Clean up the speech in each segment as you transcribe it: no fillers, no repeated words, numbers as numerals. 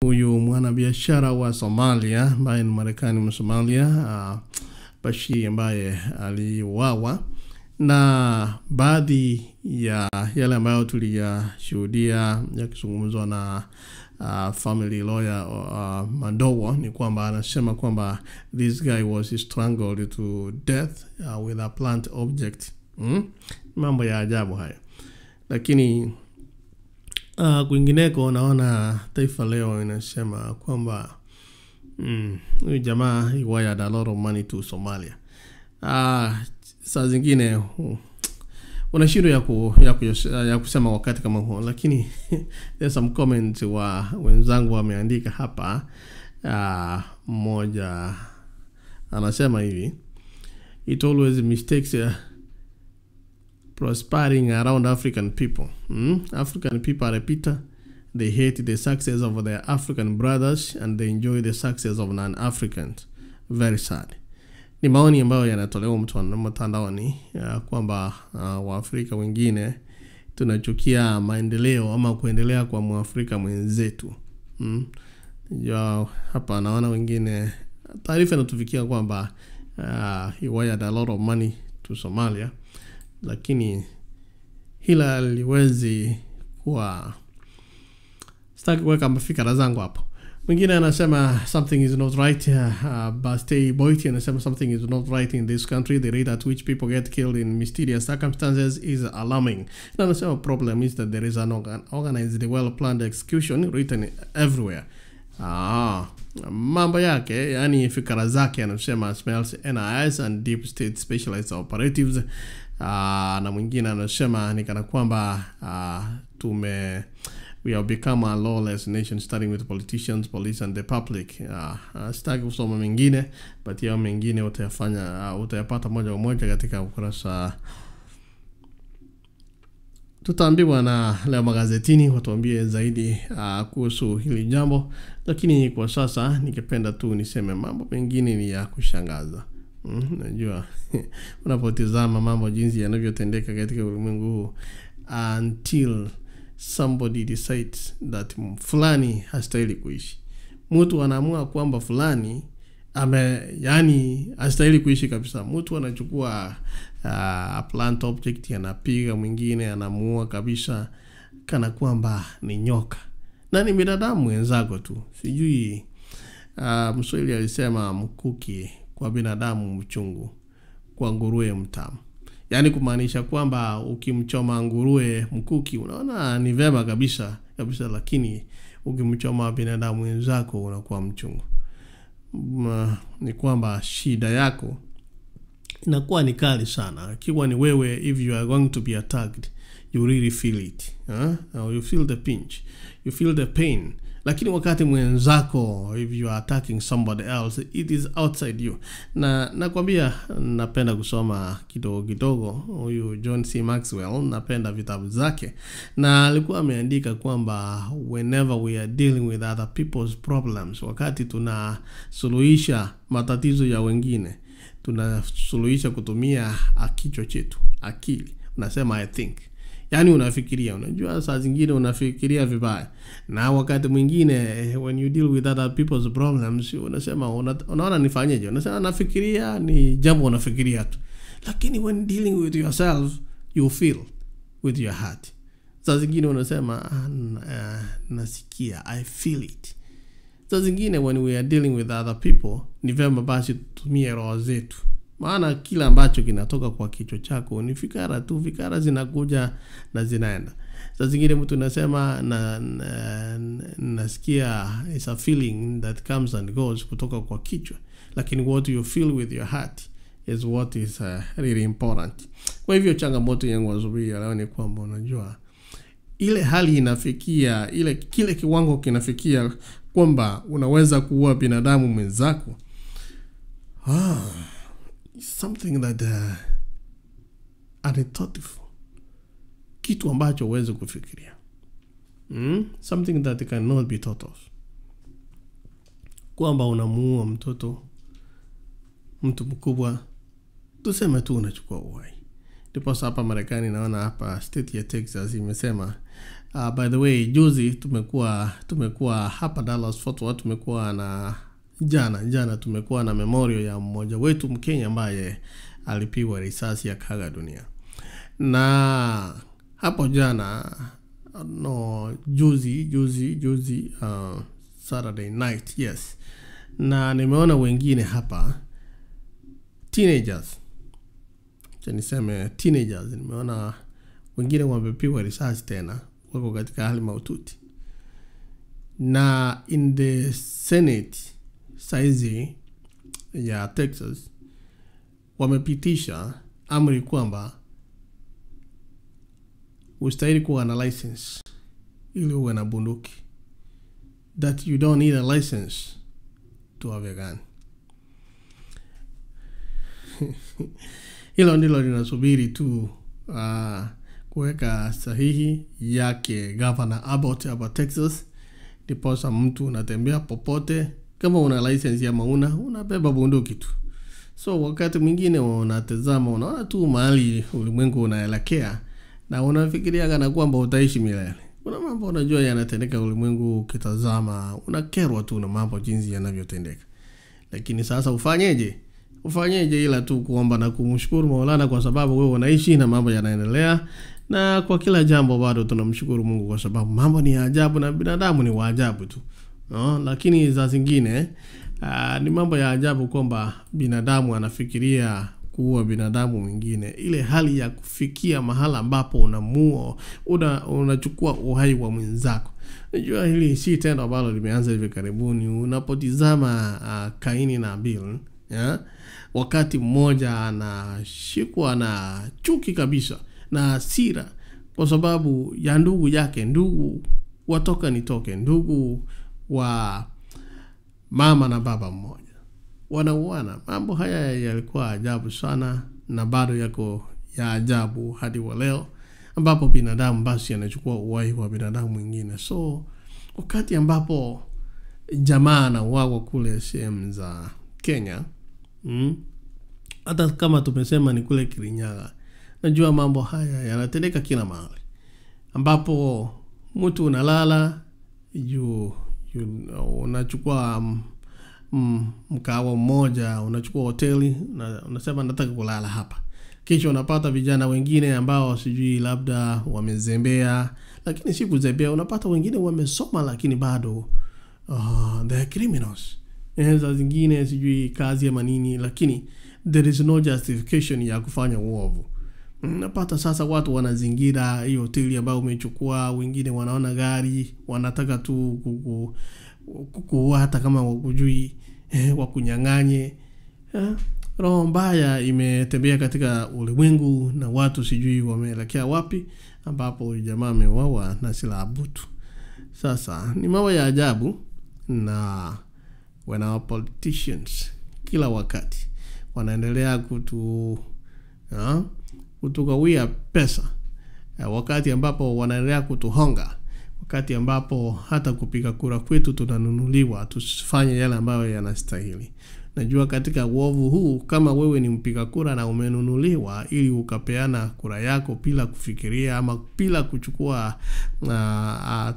Huyu mwanabiashara wa Somalia ambaye ni Marekani Msomalia, Bashir ambaye aliuawa, na baadhi ya yale ambayo tuliyashuhudia yakizungumzwa na family lawyer Mandowo ni kwamba anasema kwamba this guy was strangled to death with a blunt object. Mambo ya ajabu haya. Lakini kwingineko naona Taifa Leo inasema kwamba huyu jamaa he wired a lot of money to Somalia. Saa zingine unashindwa ya kusema wakati kama huo, lakini there's some comments wa wenzangu wameandika hapa. Mmoja anasema hivi: it always mistakes prospering around African people. African people are bitter. They hate the success of their African brothers and they enjoy the success of non-Africans. Very sad. Ni maoni ambayo yanatolewa mtandaoni kwamba Waafrika wengine tunachukia maendeleo ama kuendelea kwa Mwafrika mwenzetu. Ya hapa naona wengine taarifa inatufikia kwamba he wired a lot of money to Somalia, lakini hila liwezi kuwa sitaki kuweka mafikira zangu hapo. Mwingine anasema something is not right. Bastei Boyti anasema something is not right in this country. The rate at which people get killed in mysterious circumstances is alarming. Na anasema problem is that there is an organized, well-planned execution written everywhere. Mambo yake, yani fikra zake, anasema smells NIS and deep state specialized operatives. Na mwingine anasema ni kana kwamba we have become a lawless nation, starting with politicians, police and the public. Sitaki kusoma mengine, but ya mengine utayapata moja kwa moja katika ukurasa. Tutaambiwa na leo magazetini watuambie zaidi kuhusu hili jambo, lakini kwa sasa ningependa tu niseme mambo mengine ni ya kushangaza. Najua unapotazama mambo jinsi yanavyotendeka katika ulimwengu huu, until somebody decides that fulani hastahili kuishi. Mtu anaamua kwamba fulani yani hastahili kuishi kabisa. Mtu anachukua a plant object, anapiga mwingine, anamuua kabisa kana kwamba ni nyoka. Na ni binadamu wenzako tu. Sijui Mswahili alisema mkuki kwa binadamu mchungu, kwa nguruwe mtamu. Yani kumaanisha kwamba ukimchoma nguruwe mkuki unaona ni vema kabisa, lakini ukimchoma binadamu wenzako unakuwa mchungu. Ni kwamba shida yako inakuwa ni kali sana. Kiwa ni wewe, if you are going to be attacked, you really feel it. You feel the pinch, you feel the pain. Lakini wakati mwenzako, if you are attacking somebody else, it is outside you. Na nakwambia napenda kusoma kidogo huyu John C. Maxwell, napenda vitabu zake, na alikuwa ameandika kwamba whenever we are dealing with other people's problems, wakati tunasuluhisha matatizo ya wengine, tunasuluhisha kutumia kichwa chetu, akili. Unasema I think, yani unafikiria, unajua saa zingine unafikiria vibaya. Na wakati mwingine when you deal with other people's problems, unasema unaona nifanyeje? Unasema nafikiria, ni jambo unafikiria tu. Lakini when dealing with yourself, you feel with your heart. Saa zingine unasema nasikia, I feel it. Saa zingine when we are dealing with other people, ni vema basi tutumie roho zetu. Maana kila ambacho kinatoka kwa kichwa chako ni fikra tu, fikra zinakuja na zinaenda. Sasa zingine mtu anasema nasikia, is a feeling that comes and goes kutoka kwa kichwa, lakini what you feel with your heart is what is really important. Kwa hivyo changamoto yangu asubuhi ya leo ni kwamba unajua ile hali inafikia, kile kiwango kinafikia kwamba unaweza kuua binadamu mwenzako. Something that unthoughtful, kitu ambacho huwezi kufikiria. Something that cannot be thought of. Kwamba unamuua mtoto, mtu mkubwa, tuseme tu unachukua uhai. Ndipo hapa Marekani naona hapa state ya Texas imesema By the way, juzi tumekuwa hapa Dallas Fort Worth, tumekuwa na jana tumekuwa na memorial ya mmoja wetu Mkenya ambaye alipigwa risasi akaga dunia. Na hapo jana juzi Saturday night, yes. Na nimeona wengine hapa teenagers. Nimeona wengine wamepigwa risasi tena, wako katika hali mahututi. Na in the Senate saizi ya Texas wamepitisha amri kwamba ustahili kuwa na license ili uwe na bunduki. That you don't need a license to have a gun. Hilo ndilo linasubiri tu kuweka sahihi yake Governor Abbott hapa Texas. Ndiposa mtu unatembea popote, kama una license ya mauna unabeba bunduki tu. So wakati mwingine unatazama, unaona tu mahali ulimwengu unaelekea na unafikiria kana kwamba utaishi milele. Kuna mambo unajua yanatendeka ulimwengu, ukitazama unakerwa tu na mambo jinsi yanavyotendeka. Lakini sasa ufanyeje ila tu kuomba na kumshukuru Maulana kwa sababu wewe unaishi na mambo yanaendelea. Na kwa kila jambo bado tunamshukuru Mungu kwa sababu mambo ni ajabu na binadamu ni waajabu tu. Lakini za zingine ni mambo ya ajabu kwamba binadamu anafikiria kuua binadamu mwingine. Ile hali ya kufikia mahala ambapo unachukua uhai wa mwenzako. Unajua hili si tendo ambalo limeanza hivi karibuni. Unapotizama Kaini na Abel, wakati mmoja anashikwa na chuki kabisa na hasira kwa sababu ya ndugu yake, ndugu watoka nitoke, ndugu wa mama na baba mmoja wanauana. Mambo haya yalikuwa ajabu sana na bado yako ya ajabu hadi wa leo, ambapo binadamu basi anachukua uhai wa binadamu mwingine. So wakati ambapo jamaa anauawa kule sehemu za Kenya, hata kama tumesema ni kule Kirinyaga, najua mambo haya yanatendeka kila mahali, ambapo mtu unalala unachukua mkawa mmoja, unachukua hoteli na unasema nataka kulala hapa. Kisha unapata vijana wengine ambao sijui labda wamezembea, lakini si kuzembea, unapata wengine wamesoma lakini bado they are criminals. Za zingine sijui kazi ya manini, lakini there is no justification ya kufanya uovu. Napata sasa watu wanazingira hiyo hoteli ambayo umechukua, wengine wanaona gari, wanataka tu hata kama wakujui, wakunyang'anye. Roho mbaya imetembea katika ulimwengu na watu sijui wameelekea wapi, ambapo jamaa ameuawa na silaha butu. Sasa ni mambo ya ajabu, na when our politicians kila wakati wanaendelea kutugawia pesa, wakati ambapo wanaendelea kutuhonga, wakati ambapo hata kupiga kura kwetu tunanunuliwa tusifanye yale ambayo yanastahili. Najua katika uovu huu, kama wewe ni mpiga kura na umenunuliwa ili ukapeana kura yako bila kufikiria ama bila kuchukua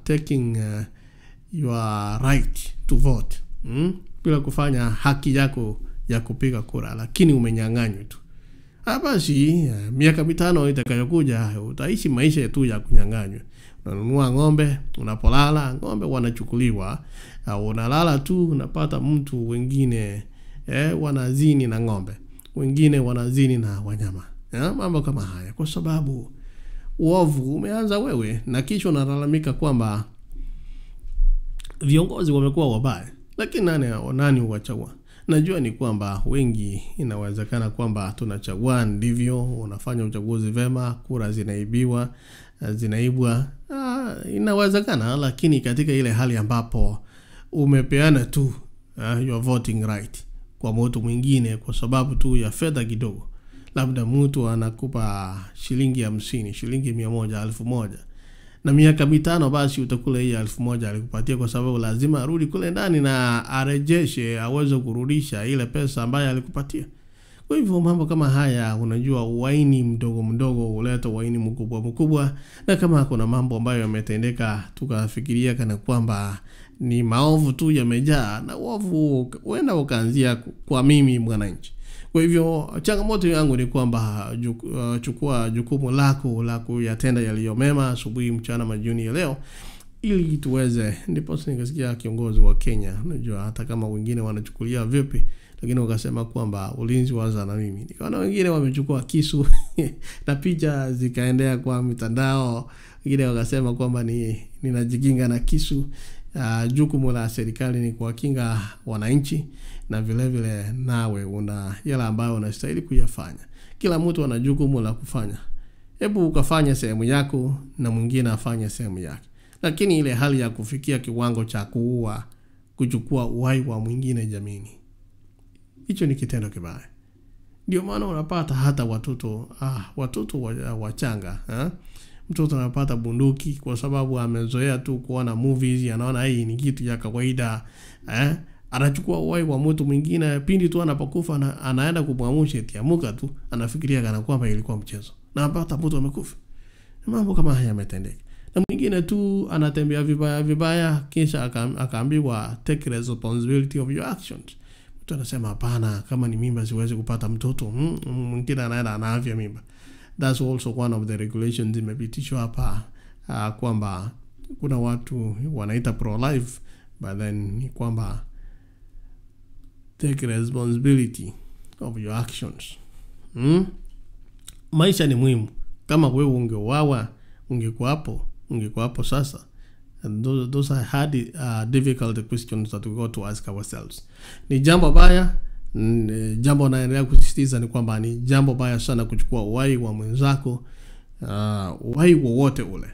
taking your right to vote, bila kufanya haki yako ya kupiga kura, lakini umenyang'anywa tu, basi miaka 5 itakayokuja utaishi maisha tu ya kunyang'anywa. Unanunua ng'ombe, unapolala ng'ombe wanachukuliwa, unalala tu unapata mtu wengine wanazini na ng'ombe, wengine wanazini na wanyama. Mambo kama haya kwa sababu uovu umeanza wewe, na kisha unalalamika kwamba viongozi wamekuwa wabaya. Lakini nani huwachagua? Najua ni kwamba wengi inawezekana kwamba tunachagua ndivyo, unafanya uchaguzi vema, kura zinaibwa, inawezekana. Lakini katika ile hali ambapo umepeana tu your voting right kwa mtu mwingine kwa sababu tu ya fedha kidogo, labda mtu anakupa shilingi 50, shilingi 100, 1000, na miaka 5 basi utakula hii 1000 alikupatia kwa sababu lazima arudi kule ndani na arejeshe, aweze kurudisha ile pesa ambayo alikupatia. Kwa hivyo mambo kama haya, unajua uwaini mdogo mdogo huleta uwaini mkubwa mkubwa, na kama kuna mambo ambayo yametendeka tukafikiria kana kwamba ni maovu tu yamejaa, na uovu huenda ukaanzia kwa mimi mwananchi. Kwa hivyo changamoto yangu ni kwamba chukua jukumu lako la kuyatenda yaliyo mema asubuhi, mchana, majioni ya leo, ili tuweze. Ndipo nikasikia kiongozi wa Kenya, unajua hata kama wengine wanachukulia vipi, lakini wakasema kwamba ulinzi waza na mimi. Nikaona wengine wamechukua kisu na picha zikaendea kwa mitandao. Wengine wakasema kwamba ninajikinga na kisu. Jukumu la serikali ni kuwakinga wananchi, na vile vile nawe una yale ambayo unastahili kuyafanya. Kila mtu ana jukumu la kufanya. Hebu ukafanya sehemu yako na mwingine afanye sehemu yake. Lakini ile hali ya kufikia kiwango cha kuchukua uhai wa mwingine, jamini, hicho ni kitendo kibaya. Ndio maana unapata hata watoto wachanga, mtoto anapata bunduki kwa sababu amezoea tu kuona movies, anaona hii ni kitu ya kawaida, anachukua uhai wa mtu mwingine. Pindi tu anapokufa anaenda kumwamsha, eti amuka tu, anafikiria kana kwamba ilikuwa mchezo, na hapata mtu amekufa. Mambo kama haya yametendeka. Na mwingine tu anatembea vibaya kisha akaambiwa take responsibility of your actions. Mtu anasema hapana, kama ni mimba siwezi kupata mtoto. Mwingine anaenda anaavya mimba. That's also one of the regulations imepitishwa hapa, kwamba kuna watu wanaita pro life, but then ni kwamba take responsibility of your actions. Maisha ni muhimu. Kama wewe ungeuawa, ungekuwa hapo sasa. And those are hard, difficult questions that we got to ask ourselves. Ni jambo baya. Jambo naendelea kusisitiza ni kwamba ni jambo baya sana kuchukua uhai wa mwenzako, uhai wowote ule.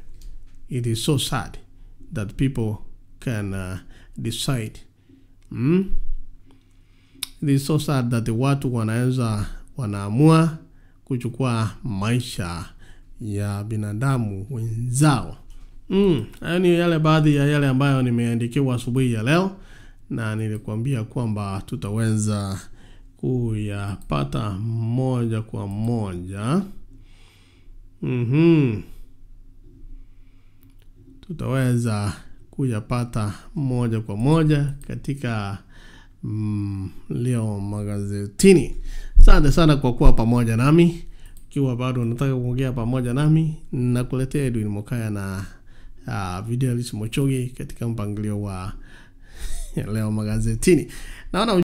It is so sad that people can decide. It is so sad that the watu wanaamua kuchukua maisha ya binadamu wenzao. Hayo ni yale baadhi ya yale ambayo nimeandikiwa asubuhi ya leo, na nilikwambia kwamba tutaweza kuyapata moja kwa moja. Tutaweza kuyapata moja kwa moja katika leo magazetini. Asante sana kwa kuwa pamoja nami. Kiwa bado unataka kuongea pamoja nami, nakuletea Edwin Mokaya na video Mochogi katika mpangilio wa leo magazetini. Naona